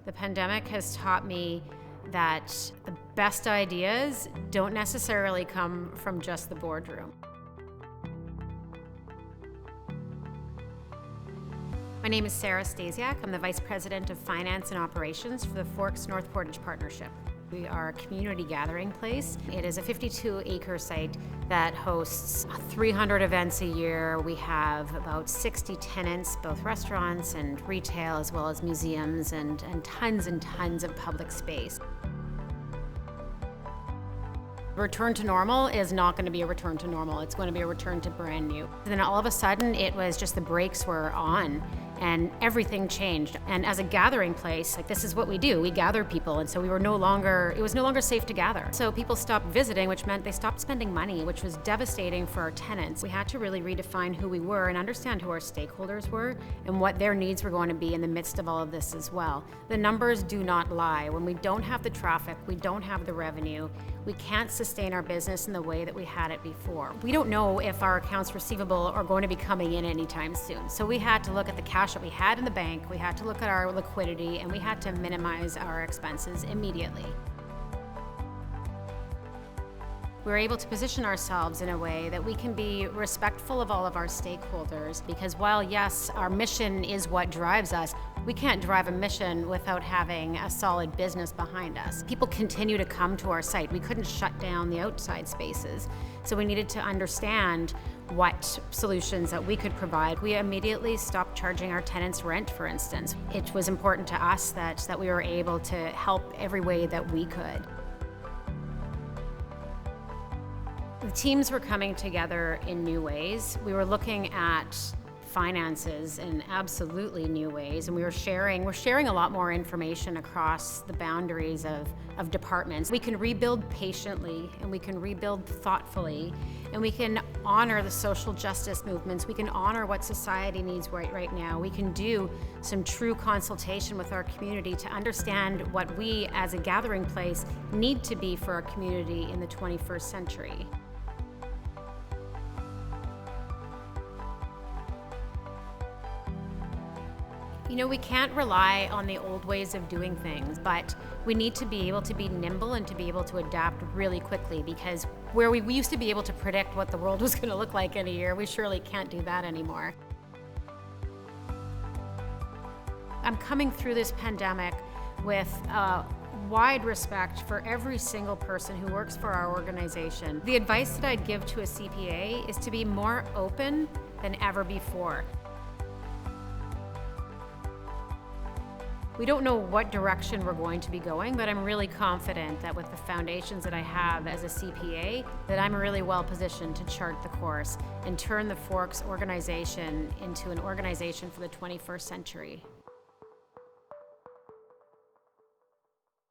The pandemic has taught me that the best ideas don't necessarily come from just the boardroom. My name is Sarah Stasiak. I'm the Vice President of Finance and Operations for the North Forks Portage Partnership. We are a community gathering place. It is a 52-acre site that hosts 300 events a year. We have about 60 tenants, both restaurants and retail, as well as museums and tons of public space. Return to normal is not going to be a return to normal. It's going to be a return to brand new. And then all of a sudden, it was just the brakes were on and everything changed. And as a gathering place, like, this is what we do. We gather people, and so it was no longer safe to gather. So people stopped visiting, which meant they stopped spending money, which was devastating for our tenants. We had to really redefine who we were and understand who our stakeholders were and what their needs were going to be in the midst of all of this as well. The numbers do not lie. When we don't have the traffic, we don't have the revenue, we can't sustain our business in the way that we had it before. We don't know if our accounts receivable are going to be coming in anytime soon. So we had to look at the cash that we had in the bank, we had to look at our liquidity, and we had to minimize our expenses immediately. We're able to position ourselves in a way that we can be respectful of all of our stakeholders, because while yes, our mission is what drives us, we can't drive a mission without having a solid business behind us. People continue to come to our site. We couldn't shut down the outside spaces, so we needed to understand what solutions that we could provide. We immediately stopped charging our tenants rent, for instance. It was important to us that we were able to help every way that we could. The teams were coming together in new ways. We were looking at finances in absolutely new ways, and we're sharing a lot more information across the boundaries of departments. We can rebuild patiently, and we can rebuild thoughtfully, and we can honor the social justice movements. We can honor what society needs right now. We can do some true consultation with our community to understand what we as a gathering place need to be for our community in the 21st century. You know, we can't rely on the old ways of doing things, but we need to be able to be nimble and to be able to adapt really quickly, because where we used to be able to predict what the world was going to look like in a year, we surely can't do that anymore. I'm coming through this pandemic with wide respect for every single person who works for our organization. The advice that I'd give to a CPA is to be more open than ever before. We don't know what direction we're going to be going, but I'm really confident that with the foundations that I have as a CPA, that I'm really well positioned to chart the course and turn the Forks organization into an organization for the 21st century.